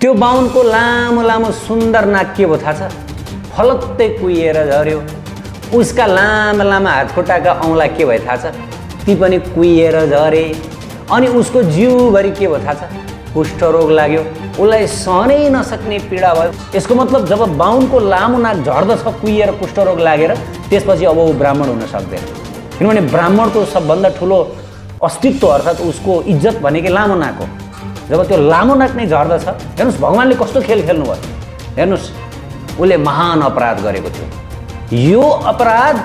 त्यो बाहुनको लामो लामो सुन्दर नाक के भयो थाहा छ? फलत्तै कुहिएर झऱ्यो। उसका लामा लामा हातखुट्टाका औँला के भयो थाहा छ? ती पनि कुहिएर झरे। अनि उसको जिउभरि के भयो थाहा छ? कुष्ठरोग लाग्यो। उसलाई सहनै नसक्ने पीडा भयो। यसको मतलब जब बाहुनको लामो नाक झर्दछ कुहिएर कुष्ठरोग लागेर, त्यसपछि अब ऊ ब्राह्मण हुन सक्दैन। किनभने ब्राह्मणको सबभन्दा ठुलो अस्तित्व अर्थात् उसको इज्जत भनेकै लामो नाक हो। जब त्यो लामो नाक नै झर्दछ, हेर्नुहोस् भगवान्ले कस्तो खेल खेल्नुभयो। हेर्नुहोस्, उसले महान अपराध गरेको थियो। यो अपराध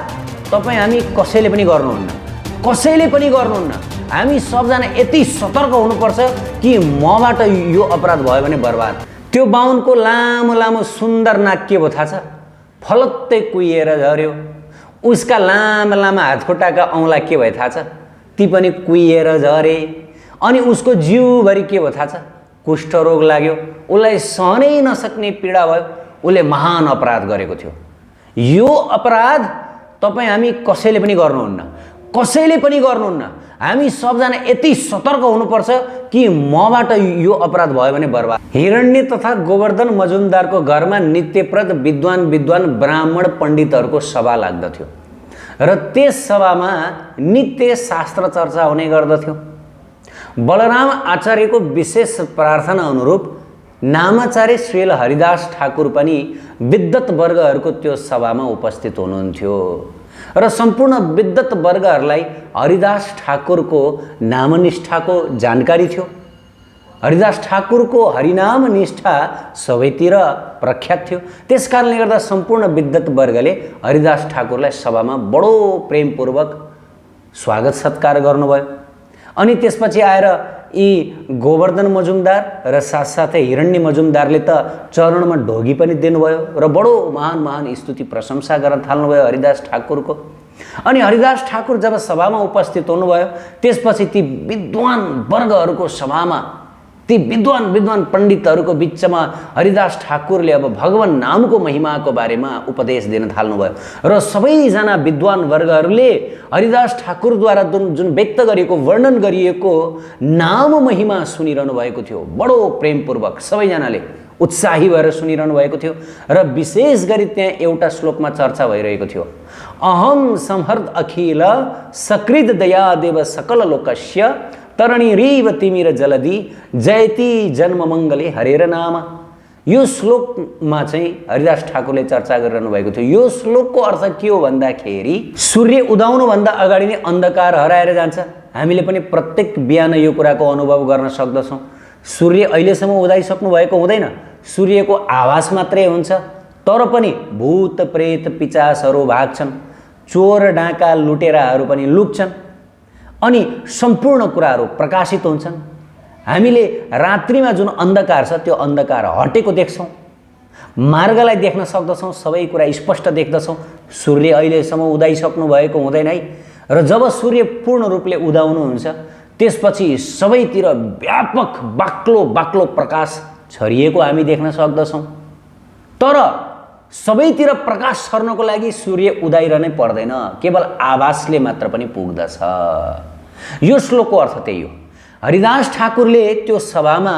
तपाईँ हामी कसैले पनि गर्नुहुन्न, कसैले पनि गर्नुहुन्न। हामी सबजना यति सतर्क हुनुपर्छ कि मबाट यो अपराध भयो भने बर्बाद। त्यो बाहुनको लामो लामो सुन्दर नाक के भयो थाहा छ? फलत्तै कुहिएर झऱ्यो। उसका लामा लामा हातखुट्टाका औँला के भयो थाहा छ? ती पनि कुहिएर झरे। अनि उसको जिउभरि के भयो थाहा छ? कुष्ठरोग लाग्यो। उसलाई सहनै नसक्ने पीडा भयो। उसले महान अपराध गरेको थियो। यो अपराध तपाईँ हामी कसैले पनि गर्नुहुन्न, कसैले पनि गर्नुहुन्न। हामी सबजना यति सतर्क हुनुपर्छ कि मबाट यो अपराध भयो भने बर्बाद। हिरण्य तथा गोवर्धन मजुमदारको घरमा नित्यप्रत विद्वान ब्राह्मण पण्डितहरूको सभा लाग्दथ्यो र त्यस सभामा नित्य शास्त्र चर्चा हुने गर्दथ्यो। बलराम आचार्यको विशेष प्रार्थना अनुरूप नामाचार्य श्रील हरिदास ठाकुर पनि विद्वत वर्गहरूको त्यो सभामा उपस्थित हुनुहुन्थ्यो र सम्पूर्ण विद्वत वर्गहरूलाई हरिदास ठाकुरको नामनिष्ठाको जानकारी थियो। हरिदास ठाकुरको हरिनाम निष्ठा सबैतिर प्रख्यात थियो। त्यसकारणले गर्दा सम्पूर्ण विद्वत वर्गले हरिदास ठाकुरलाई सभामा बडो प्रेमपूर्वक स्वागत सत्कार गर्नुभयो। अनि त्यसपछि आएर यी गोवर्धन मजुमदार र साथसाथै हिरण्य मजुमदारले त चरणमा ढोगी पनि दिनुभयो र बडो महान स्तुति प्रशंसा गर्न थाल्नुभयो हरिदास ठाकुरको। अनि हरिदास ठाकुर जब सभामा उपस्थित हुनुभयो, त्यसपछि ती विद्वान वर्गहरूको सभामा ती विद्वान पण्डितहरूको बिचमा हरिदास ठाकुरले अब भगवान नामको महिमाको बारेमा उपदेश दिन थाल्नुभयो र सबैजना विद्वान वर्गहरूले हरिदास ठाकुरद्वारा जुन व्यक्त गरिएको वर्णन गरिएको नाम महिमा सुनिरहनु भएको थियो। बडो प्रेमपूर्वक सबैजनाले उत्साही भएर सुनिरहनु भएको थियो र विशेष गरी त्यहाँ एउटा श्लोकमा चर्चा भइरहेको थियो। अहम संहर्द अखिल सकृद दया देव सकल लोकस्य तरणी रीव तिमिर जलदी जयति जन्म मङ्गले हरेर नाम। यो श्लोकमा चाहिँ हरिदास ठाकुरले चर्चा गरिरहनु भएको थियो। यो श्लोकको अर्थ के हो भन्दाखेरि सूर्य उदाउनुभन्दा अगाडि नै अन्धकार हराएर जान्छ। हामीले पनि प्रत्येक बिहान यो कुराको अनुभव गर्न सक्दछौँ। सूर्य अहिलेसम्म उदाइसक्नु भएको हुँदैन, सूर्यको आभास मात्रै हुन्छ। तर पनि भूत प्रेत पिचासहरू भाग्छन्, चोर डाँका लुटेराहरू पनि लुक्छन् अनि सम्पूर्ण कुराहरू प्रकाशित हुन्छन्। हामीले रात्रिमा जुन अन्धकार छ त्यो अन्धकार हटेको देख्छौँ, मार्गलाई देख्न सक्दछौँ, सबै कुरा स्पष्ट देख्दछौँ। सूर्य अहिलेसम्म उदाइसक्नु भएको हुँदैन है, र जब सूर्य पूर्ण रूपले उदाउनुहुन्छ त्यसपछि सबैतिर व्यापक बाक्लो प्रकाश छरिएको हामी देख्न सक्दछौँ। तर सबैतिर प्रकाश छर्नको लागि सूर्य उदाइरहनै पर्दैन, केवल आभासले मात्र पनि पुग्दछ। यो श्लोकको अर्थ त्यही हो। हरिदास ठाकुरले त्यो सभामा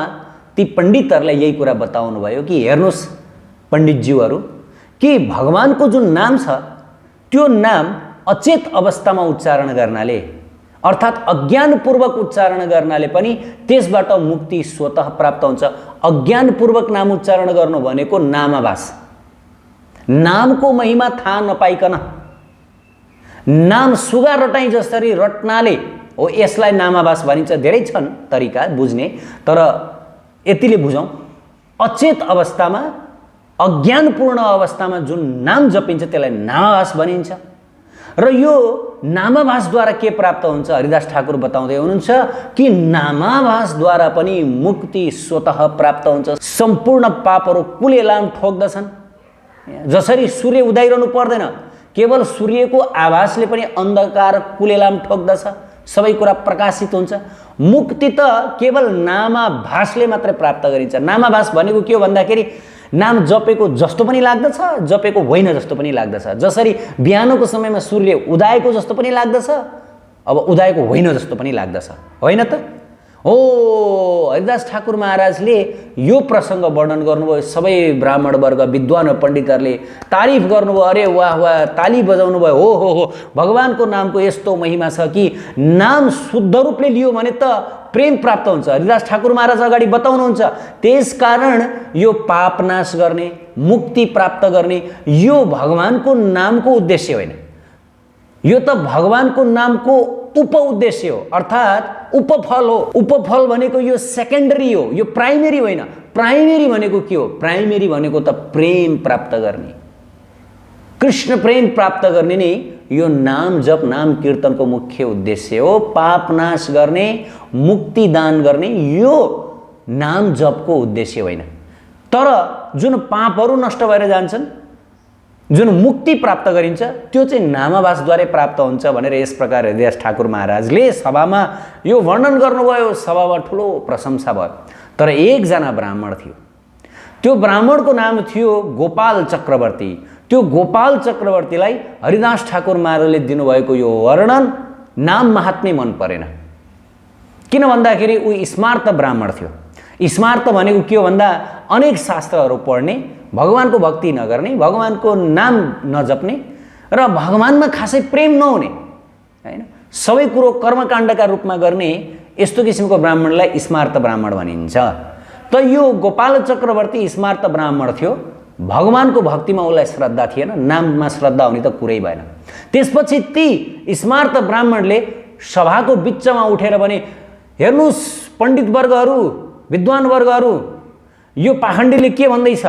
ती पण्डितहरूलाई यही कुरा बताउनु भयो कि हेर्नुहोस् पण्डितज्यूहरू, कि भगवानको जुन नाम छ त्यो नाम अचेत अवस्थामा उच्चारण गर्नाले अर्थात् अज्ञानपूर्वक उच्चारण गर्नाले पनि त्यसबाट मुक्ति स्वतः प्राप्त हुन्छ। अज्ञानपूर्वक नाम उच्चारण गर्नु भनेको नामाभास, नामको महिमा थाहा नपाइकन नाम सुगा रटाइ जसरी रट्नाले हो, यसलाई नामाभास भनिन्छ। धेरै छन् तरिका बुझ्ने, तर यतिले बुझौँ, अचेत अवस्थामा अज्ञानपूर्ण अवस्थामा जुन नाम जपिन्छ त्यसलाई नामाभास भनिन्छ। र यो नामाभासद्वारा के प्राप्त हुन्छ? हरिदास ठाकुर बताउँदै हुनुहुन्छ कि नामाभासद्वारा पनि मुक्ति स्वतः प्राप्त हुन्छ। सम्पूर्ण पापहरू कुलेलाम ठोक्दछन्। जसरी सूर्य उदाइरहनु पर्दैन, केवल सूर्यको आभासले पनि अन्धकार कुलेलाम ठोक्दछ, सबै कुरा प्रकाशित हुन्छ। मुक्ति त केवल नामाभासले मात्रै प्राप्त गरिन्छ। नामाभास भनेको के हो भन्दाखेरि नाम जपेको जस्तो पनि लाग्दछ, जपेको होइन जस्तो पनि लाग्दछ। जसरी बिहानको समयमा सूर्य उदाएको जस्तो पनि लाग्दछ, अब उदाएको होइन जस्तो पनि लाग्दछ, होइन त? हो हरिदास ठाकुर महाराजले यो प्रसङ्ग वर्णन गर्नुभयो। सबै ब्राह्मण वर्ग विद्वान पण्डितहरूले तारिफ गर्नुभयो, अरे वाह वाह, ताली बजाउनु भयो। हो भगवानको नामको यस्तो महिमा छ कि नाम शुद्ध रूपले लियो भने त प्रेम प्राप्त हुन्छ। हरिदास ठाकुर महाराज अगाडि बताउनुहुन्छ, त्यसकारण यो पाप नाश गर्ने, मुक्ति प्राप्त गर्ने यो भगवानको नामको उद्देश्य होइन, यो त भगवानको नामको उपउद्देश्य हो, अर्थात् उपफल हो। उपफल भनेको यो सेकेन्डरी हो, यो प्राइमेरी होइन। प्राइमेरी भनेको के हो? प्राइमेरी भनेको त प्रेम प्राप्त गर्ने, कृष्ण प्रेम प्राप्त गर्ने नै यो नाम जप नाम कीर्तनको मुख्य उद्देश्य हो। पाप नाश गर्ने, मुक्ति दान गर्ने यो नाम जपको उद्देश्य होइन। तर जुन पापहरू नष्ट भएर जान्छन्, जुन मुक्ति प्राप्त गरिन्छ, त्यो चाहिँ नामाभासद्वारा प्राप्त हुन्छ भनेर यस प्रकार हरिदास ठाकुर महाराजले सभामा यो वर्णन गर्नुभयो। सभामा ठुलो प्रशंसा भयो। तर एकजना ब्राह्मण थियो, त्यो ब्राह्मणको नाम थियो गोपाल चक्रवर्ती। त्यो गोपाल चक्रवर्तीलाई हरिदास ठाकुर महाराजले दिनुभएको यो वर्णन नाम महात्म्य मन परेन। किन भन्दाखेरि ऊ स्मार्त ब्राह्मण थियो। स्मार्त भनेको के हो भन्दा अनेक शास्त्रहरू पढ्ने, भगवानको भक्ति नगर्ने, भगवानको नाम नजप्ने र भगवानमा खासै प्रेम नहुने, हैन, सबै कुरो कर्मकाण्डका रूपमा गर्ने यस्तो किसिमको ब्राह्मणलाई स्मार्त ब्राह्मण भनिन्छ। त यो गोपाल चक्रवर्ती स्मार्त ब्राह्मण थियो। भगवानको भक्तिमा उसलाई श्रद्धा थिएन, नाममा श्रद्धा हुने त कुरै भएन। त्यसपछि ती स्मार्त ब्राह्मणले सभाको बिचमा उठेर भने, हेर्नुस् पण्डित वर्गहरू, विद्वान वर्गहरू, यो पाखण्डीले के भन्दैछ?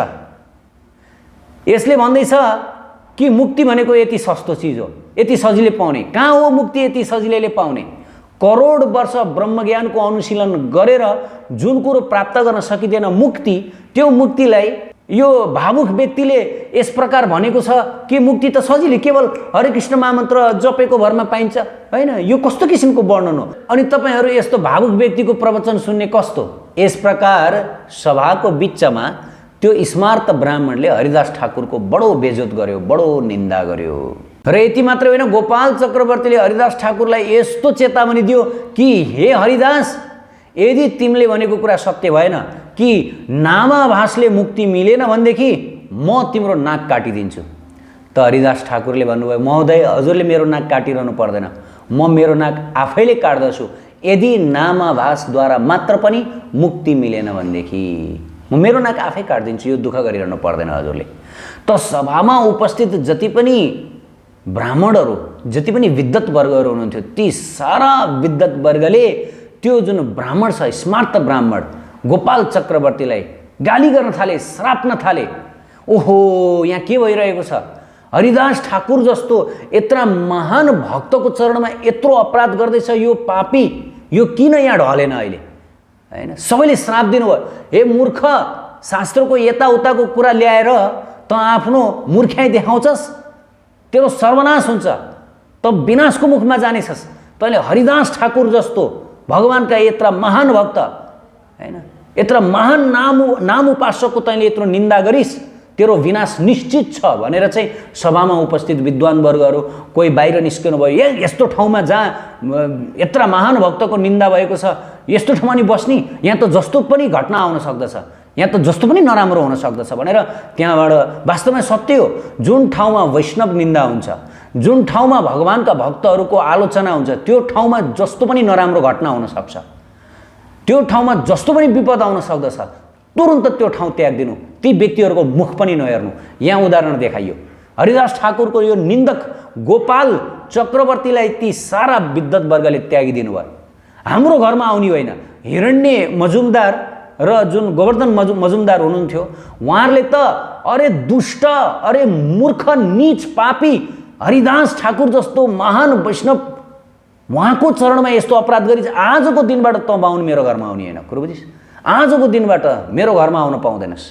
यसले भन्दैछ कि मुक्ति भनेको यति सस्तो चिज हो, यति सजिलै पाउने। कहाँ हो मुक्ति यति सजिलैले पाउने? करोड वर्ष ब्रह्मज्ञानको अनुशीलन गरेर जुन कुरो प्राप्त गर्न सकिँदैन मुक्ति, त्यो मुक्तिलाई यो भावुक व्यक्तिले यस प्रकार भनेको छ कि मुक्ति त सजिलै केवल हरे कृष्ण महामन्त्र जपेको भरमा पाइन्छ, हैन? यो कस्तो किसिमको वर्णन हो? अनि तपाईहरू यस्तो भावुक व्यक्तिको प्रवचन सुन्ने कस्तो? यस प्रकार सभाको बिचमा त्यो स्मार्त ब्राह्मणले हरिदास ठाकुरको बडो बेइज्जत गर्यो, बडो निन्दा गर्यो। र यति मात्र होइन, गोपाल चक्रवर्तीले हरिदास ठाकुरलाई यस्तो चेतावनी दियो कि हे हरिदास, यदि तिमीले भनेको कुरा सत्य भएन कि नामाभासले मुक्ति मिलेन भनेदेखि म तिम्रो नाक काटिदिन्छु। त हरिदास ठाकुरले भन्नुभयो, महोदय हजुरले मेरो नाक काटिरहनु पर्दैन, म मेरो नाक आफैले काट्दछु यदि नामाभासद्वारा मात्र पनि मुक्ति मिलेन भनेदेखि म मेरो नाक आफै काट्दिन्छु, यो दुःख गरिरहनु पर्दैन हजुरले। त सभामा उपस्थित जति पनि ब्राह्मणहरू, जति पनि विद्वत वर्गहरू हुनुहुन्थ्यो, ती सारा विद्वत वर्गले त्यो जुन ब्राह्मण छ, स्मार्त ब्राह्मण गोपाल चक्रवर्तीलाई गाली गर्न थाले, श्राप्न थाले। ओहो, यहाँ के भइरहेको छ? हरिदास ठाकुर जस्तो यत्रा महान भक्तको चरणमा यत्रो अपराध गर्दैछ यो पापी, यो किन यहाँ ढलेन अहिले, हैन? सबैले श्राप दिनुभयो, हे मूर्ख, शास्त्रको यताउताको कुरा ल्याएर त आफ्नो मूर्खाइ देखाउँछस्, तेरो सर्वनाश हुन्छ, त विनाशको मुखमा जानेछस्। तैँले हरिदास ठाकुर जस्तो भगवानका यत्रा महान भक्त, हैन, यत्रा महान नाम उपासकको तैँले यत्रो निन्दा गरिस्, तेरो विनाश निश्चित छ भनेर चाहिँ सभामा उपस्थित विद्वान वर्गहरू कोही बाहिर निस्किनु भयो। यस्तो ठाउँमा जहाँ यत्रा महान भक्तको निन्दा भएको छ, यस्तो ठाउँमा नि बस्ने, यहाँ त जस्तो पनि घटना आउन सक्दछ, यहाँ त जस्तो पनि नराम्रो हुन सक्दछ भनेर त्यहाँबाट वास्तवमा सत्य हो। जुन ठाउँमा वैष्णव निन्दा हुन्छ, जुन ठाउँमा भगवानका भक्तहरूको आलोचना हुन्छ, त्यो ठाउँमा जस्तो पनि नराम्रो घटना हुन सक्छ, त्यो ठाउँमा जस्तो पनि विपद आउन सक्दछ, तुरुन्त त्यो ठाउँ त्याग्दिनु, ती व्यक्तिहरूको मुख पनि नहेर्नु। यहाँ उदाहरण देखाइयो। हरिदास ठाकुरको यो निन्दक गोपाल चक्रवर्तीलाई ती सारा विद्वत वर्गले त्यागिदिनु भयो। हाम्रो घरमा आउने होइन, हिरण्य मजुमदार र जुन गोवर्धन मजुमदार हुनुहुन्थ्यो, उहाँहरूले त अरे दुष्ट, अरे मूर्ख, नीच, पापी हरिदास ठाकुर जस्तो महान वैष्णव उहाँको चरणमा यस्तो अपराध गरी आजको दिनबाट त बाहुन मेरो घरमा आउने होइन, कुरो बुझिस्? आजको दिनबाट मेरो घरमा आउन पाउँदैनस्।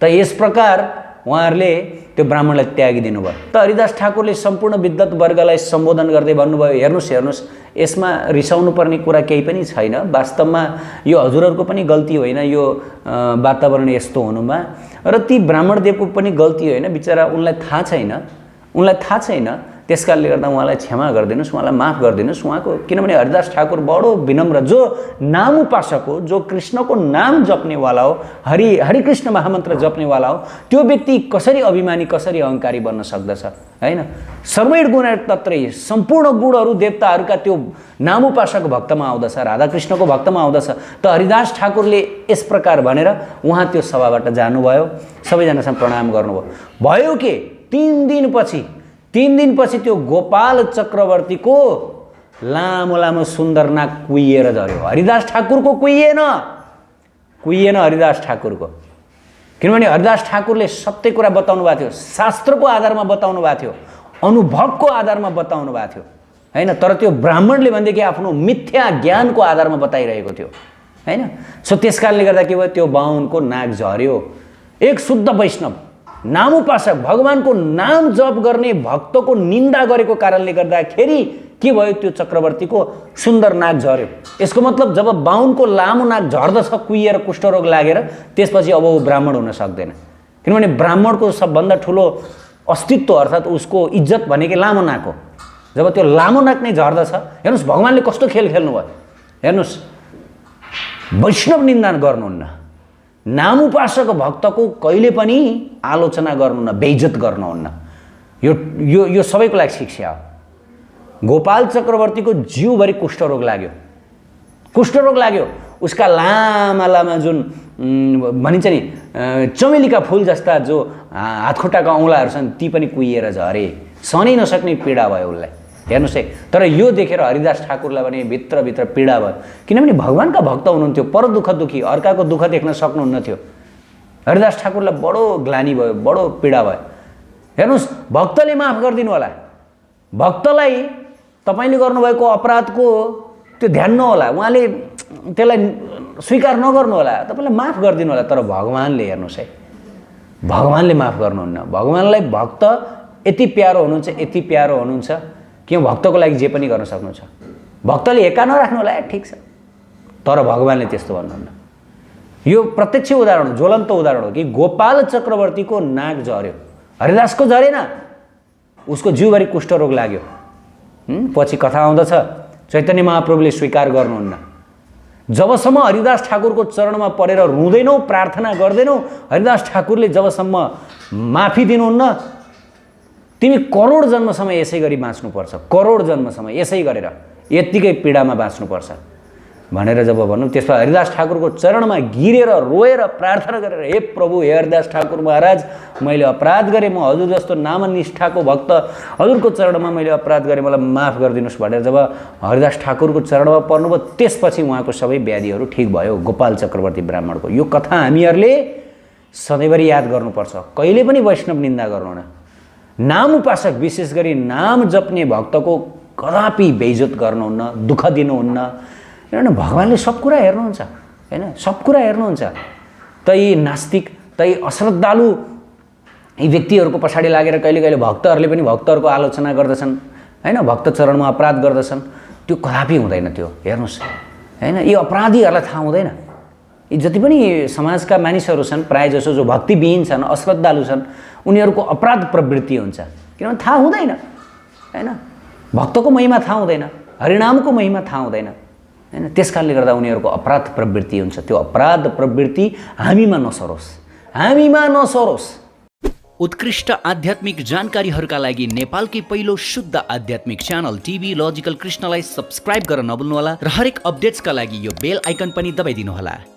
त यस प्रकार उहाँहरूले त्यो ब्राह्मणलाई त्यागिदिनु भयो। त हरिदास ठाकुरले सम्पूर्ण विद्वत वर्गलाई सम्बोधन गर्दै भन्नुभयो, हेर्नुहोस् हेर्नुहोस्, यसमा रिसाउनु पर्ने कुरा केही पनि छैन, वास्तवमा यो हजुरहरूको पनि गल्ती होइन यो वातावरण यस्तो हुनुमा, र ती ब्राह्मण देवको पनि गल्ती होइन, बिचरा उनलाई थाहा छैन त्यस कारणले गर्दा उहाँलाई क्षमा गरिदिनुहोस्, उहाँलाई माफ गरिदिनुहोस्। उहाँको किनभने हरिदास ठाकुर बडो विनम्र, जो नाम उपासक हो, जो कृष्णको नाम जप्नेवाला हो, हरि कृष्ण महामन्त्र जप्नेवाला हो, त्यो व्यक्ति कसरी अभिमानी, कसरी अहङ्कारी बन्न सक्दछ हैन? सर्वैर गुण तत्रै, सम्पूर्ण गुणहरू देवताहरूका त्यो नाम उपासक भक्तमा आउँदछ, राधाकृष्णको भक्तमा आउँदछ। त हरिदास ठाकुरले यस प्रकार भनेर उहाँ त्यो सभाबाट जानुभयो, सबैजनासँग प्रणाम गर्नुभयो। भयो के 3 दिनपछि त्यो गोपाल चक्रवर्तीको लामो लामो सुन्दर नाक कुहिएर झऱ्यो। हरिदास ठाकुरको कुहिएन हरिदास ठाकुरको, किनभने हरिदास ठाकुरले सत्य कुरा बताउनु भएको थियो, शास्त्रको आधारमा बताउनु भएको थियो, अनुभवको आधारमा बताउनु भएको थियो हैन? तर त्यो ब्राह्मणले भनेदेखि आफ्नो मिथ्या ज्ञानको आधारमा बताइरहेको थियो हैन? सो त्यस कारणले गर्दा के भयो, त्यो बाहुनको नाक झर्यो। एक शुद्ध वैष्णव, नाम उपासक, भगवानको नाम जप गर्ने भक्तको निन्दा गरेको कारणले गर्दाखेरि के भयो, त्यो चक्रवर्तीको सुन्दर नाक झर्यो। यसको मतलब जब बाहुनको लामो नाक झर्दछ कुहिएर कुष्ठरोग लागेर, त्यसपछि अब ऊ ब्राह्मण हुन सक्दैन, किनभने ब्राह्मणको सबभन्दा ठुलो अस्तित्व अर्थात् उसको इज्जत भनेकै लामो नाक हो। जब त्यो लामो नाक नै झर्दछ, हेर्नुहोस् भगवानले कस्तो खेल खेल्नुभयो। हेर्नुहोस्, वैष्णव निन्दा गर्नुहुन्न, नाम उपासक भक्तको कहिले पनि आलोचना गर्नुहुन्न, बेइज्जत गर्नुहुन्न। यो सबैको लागि शिक्षा हो। गोपाल चक्रवर्तीको जिउभरि कुष्ठरोग लाग्यो। उसका लामा लामा जुन भनिन्छ नि चमेलीका फुल जस्ता जो हातखुट्टाका औँलाहरू छन्, ती पनि कुहिएर झरे। सहनै नसक्ने पीडा भयो उसलाई। हेर्नुहोस् है, तर यो देखेर हरिदास ठाकुरलाई भने भित्रभित्र पीडा भयो, किनभने भगवानका भक्त हुनुहुन्थ्यो, पर दुःखी, अर्काको दुःख देख्न सक्नुहुन्न थियो। हरिदास ठाकुरलाई बडो ग्लानि भयो, बडो पीडा भयो। हेर्नुहोस्, भक्तले माफ गरिदिनु होला, भक्तलाई तपाईले गर्नुभएको अपराधको त्यो ध्यान नहोला, उहाँले त्यसलाई स्वीकार नगर्नु होला, तपाईलाई माफ गरिदिनु होला। तर भगवानले, हेर्नुहोस् है, भगवानले माफ गर्नुहुन्न। भगवानलाई भक्त यति प्यारो हुनुहुन्छ कि भक्तको लागि जे पनि गर्न सक्नुहुन्छ। भक्तले एका नराख्नु होला, ठिक छ, तर भगवानले त्यस्तो भन्नुहुन्न। यो प्रत्यक्ष उदाहरण हो, ज्वलन्त उदाहरण हो कि गोपाल चक्रवर्तीको नाक झर्यो, हरिदासको झरेन, उसको जिउभरि कुष्ठरोग लाग्यो। पछि कथा आउँदछ, चैतन्य महाप्रभुले स्वीकार गर्नुहुन्न। जबसम्म हरिदास ठाकुरको चरणमा परेर रुँदैनौ, प्रार्थना गर्दैनौ, हरिदास ठाकुरले जबसम्म माफी दिनुहुन्न, तिमी करोड जन्मसम्म यसै गरी बाँच्नुपर्छ, करोड जन्मसम्म यसै गरेर यत्तिकै पीडामा बाँच्नुपर्छ भनेर जब भन्नु, त्यसमा हरिदास ठाकुरको चरणमा गिरेर रोएर प्रार्थना गरेर, हे प्रभु, हे हरिदास ठाकुर महाराज, मैले अपराध गरेँ, म हजुर जस्तो नामनिष्ठाको भक्त हजुरको चरणमा मैले अपराध गरेँ, मलाई माफ गरिदिनुहोस् भनेर जब हरिदास ठाकुरको चरणमा पर्नुभयो, त्यसपछि उहाँको सबै व्याधिहरू ठिक भयो, गोपाल चक्रवर्ती ब्राह्मणको। यो कथा हामीहरूले सधैँभरि याद गर्नुपर्छ, कहिले पनि वैष्णव निन्दा गर्नुहुन्न। नाम उपासक, विशेष गरी नाम जप्ने भक्तको कदापि बेइज्जत गर्नुहुन्न, दुःख दिनुहुन्न। किनभने भगवानले सब कुरा हेर्नुहुन्छ हैन, सब कुरा हेर्नुहुन्छ। तै नास्तिक, तै अश्रद्धालु यी व्यक्तिहरूको पछाडि लागेर कहिले कहिले भक्तहरूले पनि भक्तहरूको आलोचना गर्दछन् हैन, भक्त चरणमा अपराध गर्दछन्। त्यो कदापि हुँदैन। त्यो हेर्नुहोस् हैन, यी अपराधीहरूलाई थाहा हुँदैन। यी जति पनि समाजका मानिसहरू छन्, प्रायःजसो जो भक्तिविहीन छन्, अश्रद्धालु छन्, उनीहरूको अपराध प्रवृत्ति हुन्छ, किनभने थाहा हुँदैन हैन, भक्तको महिमा थाहा हुँदैन, हरिनामको महिमा थाहा हुँदैन हैन। त्यसकारणले गर्दा उनीहरूको अपराध प्रवृत्ति हुन्छ। त्यो अपराध प्रवृत्ति हामीमा नसरोस्। उत्कृष्ट आध्यात्मिक जानकारीहरूका लागि नेपालकै पहिलो शुद्ध आध्यात्मिक च्यानल टिभी लजिकल कृष्णलाई सब्स्क्राइब गर्न नभुल्नुहोला र हरेक अपडेट्सका लागि यो बेल आइकन पनि दबाइदिनुहोला।